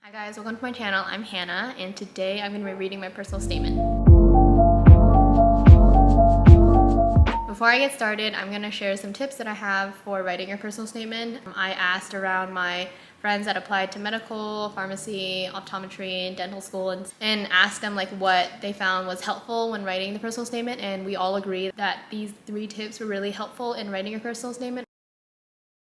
Hi guys, welcome to my channel. I'm Hannah and today I'm going to be reading my personal statement. Before I get started, I'm going to share some tips that I have for writing your personal statement. I asked around my friends that applied to medical, pharmacy, optometry, and dental school and asked them what they found was helpful when writing the personal statement, and we all agreed that these 3 tips were really helpful in writing your personal statement.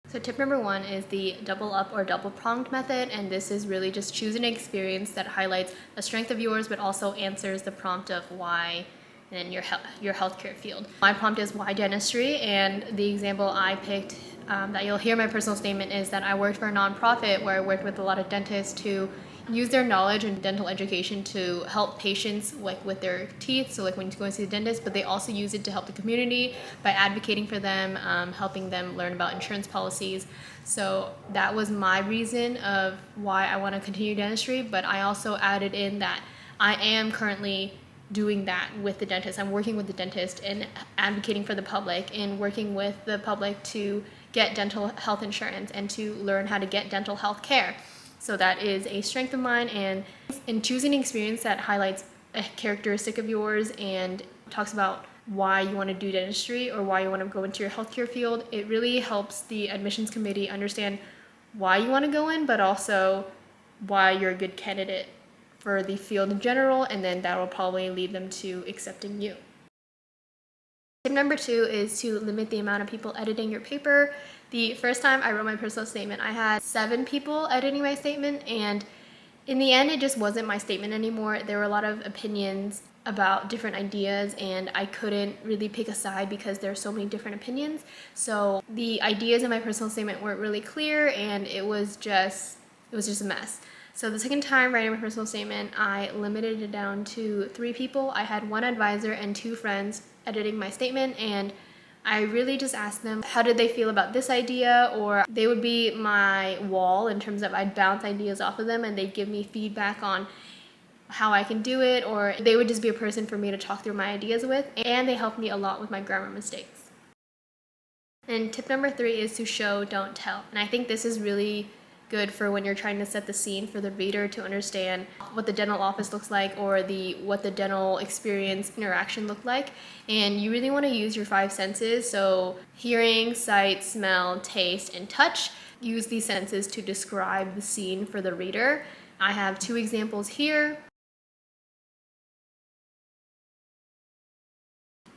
So tip number 1 is the double up or double pronged method, and this is really just choosing an experience that highlights a strength of yours but also answers the prompt of why in your healthcare field. My prompt is why dentistry, and the example I picked that you'll hear in my personal statement is that I worked for a nonprofit where I worked with a lot of dentists to use their knowledge in dental education to help patients with their teeth, so when you go and see the dentist, but they also use it to help the community by advocating for them, helping them learn about insurance policies. So that was my reason of why I want to continue dentistry, but I also added in that I am currently doing that with the dentist. I'm working with the dentist and advocating for the public and working with the public to get dental health insurance and to learn how to get dental health care. So that is a strength of mine, and in choosing an experience that highlights a characteristic of yours and talks about why you want to do dentistry or why you want to go into your healthcare field, it really helps the admissions committee understand why you want to go in, but also why you're a good candidate for the field in general, and then that will probably lead them to accepting you. Tip number 2 is to limit the amount of people editing your paper. The first time I wrote my personal statement, I had 7 people editing my statement, and in the end, it just wasn't my statement anymore. There were a lot of opinions about different ideas, and I couldn't really pick a side because there are so many different opinions. So the ideas in my personal statement weren't really clear, and it was just a mess. So the second time writing my personal statement, I limited it down to 3 people. I had 1 advisor and 2 friends editing my statement, and I really just asked them how did they feel about this idea, or they would be my wall in terms of I'd bounce ideas off of them and they'd give me feedback on how I can do it, or they would just be a person for me to talk through my ideas with, and they helped me a lot with my grammar mistakes. And tip number 3 is to show, don't tell. And I think this is really good for when you're trying to set the scene for the reader to understand what the dental office looks like or what the dental experience interaction looked like. And you really want to use your 5 senses, so hearing, sight, smell, taste, and touch. Use these senses to describe the scene for the reader. I have 2 examples here.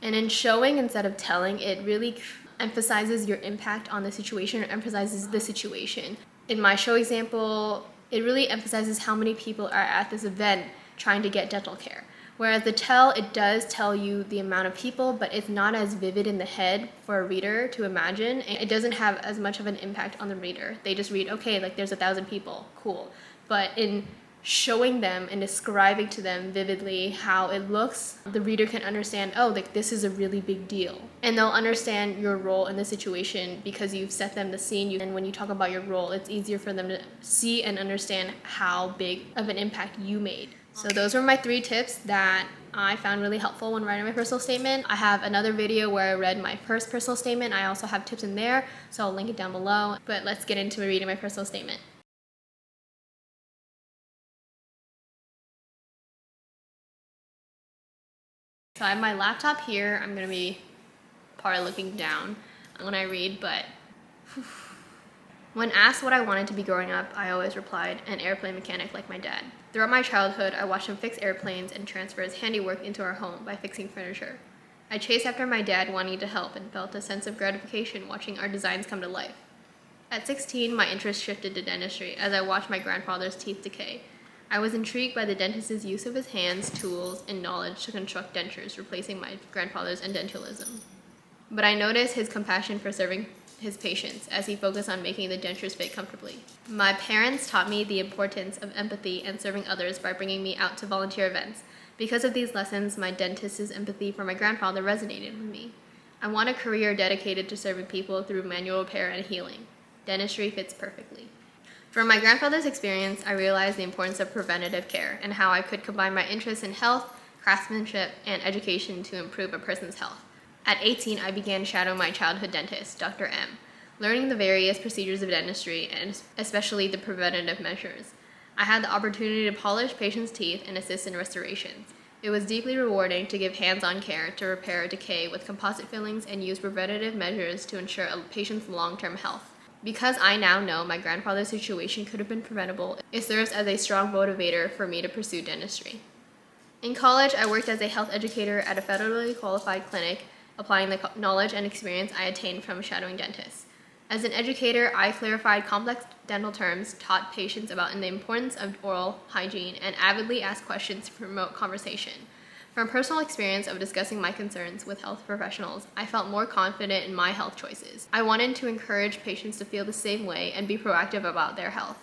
And in showing instead of telling, it really emphasizes your impact on the situation, or emphasizes the situation. In my show example, it really emphasizes how many people are at this event trying to get dental care. Whereas the tell, it does tell you the amount of people, but it's not as vivid in the head for a reader to imagine. And it doesn't have as much of an impact on the reader. They just read, okay, there's 1,000 people, cool. But in showing them and describing to them vividly how it looks, the reader can understand, oh, this is a really big deal. And they'll understand your role in the situation because you've set them the scene. And when you talk about your role, it's easier for them to see and understand how big of an impact you made. So those were my 3 tips that I found really helpful when writing my personal statement. I have another video where I read my first personal statement. I also have tips in there, so I'll link it down below. But let's get into reading my personal statement. So I have my laptop here. I'm going to be probably looking down when I read, but when asked what I wanted to be growing up, I always replied, an airplane mechanic like my dad. Throughout my childhood, I watched him fix airplanes and transfer his handiwork into our home by fixing furniture. I chased after my dad wanting to help and felt a sense of gratification watching our designs come to life. At 16, my interest shifted to dentistry as I watched my grandfather's teeth decay. I was intrigued by the dentist's use of his hands, tools, and knowledge to construct dentures, replacing my grandfather's indentualism. But I noticed his compassion for serving his patients as he focused on making the dentures fit comfortably. My parents taught me the importance of empathy and serving others by bringing me out to volunteer events. Because of these lessons, my dentist's empathy for my grandfather resonated with me. I want a career dedicated to serving people through manual repair and healing. Dentistry fits perfectly. From my grandfather's experience, I realized the importance of preventative care and how I could combine my interests in health, craftsmanship, and education to improve a person's health. At 18, I began shadowing my childhood dentist, Dr. M, learning the various procedures of dentistry and especially the preventative measures. I had the opportunity to polish patients' teeth and assist in restorations. It was deeply rewarding to give hands-on care to repair decay with composite fillings and use preventative measures to ensure a patient's long-term health. Because I now know my grandfather's situation could have been preventable, it serves as a strong motivator for me to pursue dentistry. In college, I worked as a health educator at a federally qualified clinic, applying the knowledge and experience I attained from shadowing dentists. As an educator, I clarified complex dental terms, taught patients about the importance of oral hygiene, and avidly asked questions to promote conversation. From personal experience of discussing my concerns with health professionals, I felt more confident in my health choices. I wanted to encourage patients to feel the same way and be proactive about their health.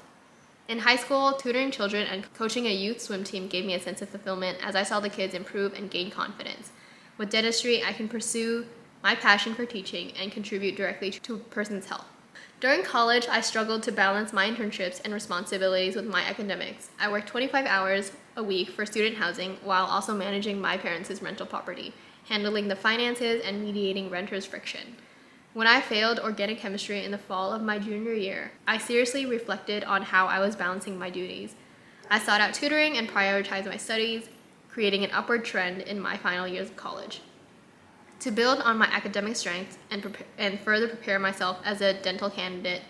In high school, tutoring children and coaching a youth swim team gave me a sense of fulfillment as I saw the kids improve and gain confidence. With dentistry, I can pursue my passion for teaching and contribute directly to a person's health. During college, I struggled to balance my internships and responsibilities with my academics. I worked 25 hours a week for student housing while also managing my parents' rental property, handling the finances, and mediating renters' friction. When I failed organic chemistry in the fall of my junior year, I seriously reflected on how I was balancing my duties. I sought out tutoring and prioritized my studies, creating an upward trend in my final years of college. To build on my academic strengths and further prepare myself as a dental candidate,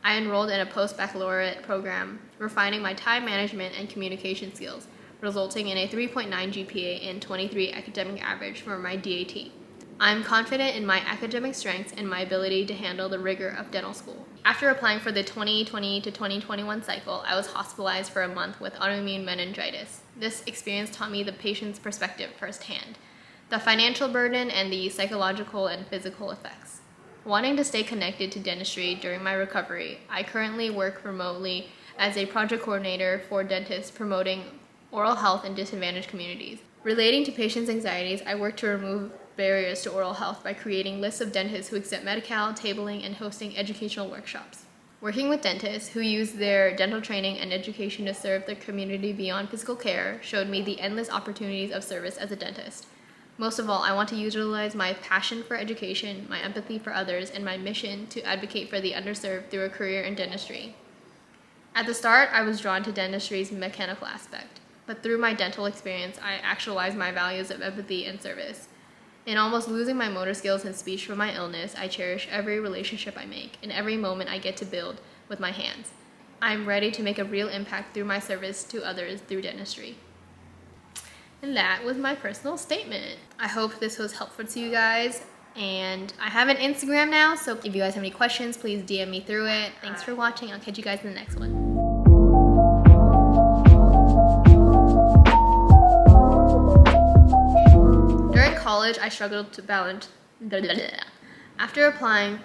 I enrolled in a post-baccalaureate program, refining my time management and communication skills, resulting in a 3.9 GPA and 23 academic average for my DAT. I'm confident in my academic strengths and my ability to handle the rigor of dental school. After applying for the 2020 to 2021 cycle, I was hospitalized for a month with autoimmune meningitis. This experience taught me the patient's perspective firsthand, the financial burden, and the psychological and physical effects. Wanting to stay connected to dentistry during my recovery, I currently work remotely as a project coordinator for dentists promoting oral health in disadvantaged communities. Relating to patients' anxieties, I work to remove barriers to oral health by creating lists of dentists who accept Medi-Cal, tabling, and hosting educational workshops. Working with dentists who use their dental training and education to serve their community beyond physical care showed me the endless opportunities of service as a dentist. Most of all, I want to utilize my passion for education, my empathy for others, and my mission to advocate for the underserved through a career in dentistry. At the start, I was drawn to dentistry's mechanical aspect, but through my dental experience, I actualized my values of empathy and service. In almost losing my motor skills and speech from my illness, I cherish every relationship I make and every moment I get to build with my hands. I'm ready to make a real impact through my service to others through dentistry. And that was my personal statement. I hope this was helpful to you guys. And I have an Instagram now, so if you guys have any questions, please DM me through it. Thanks for watching. I'll catch you guys in the next one. During college, I struggled to balance. After applying.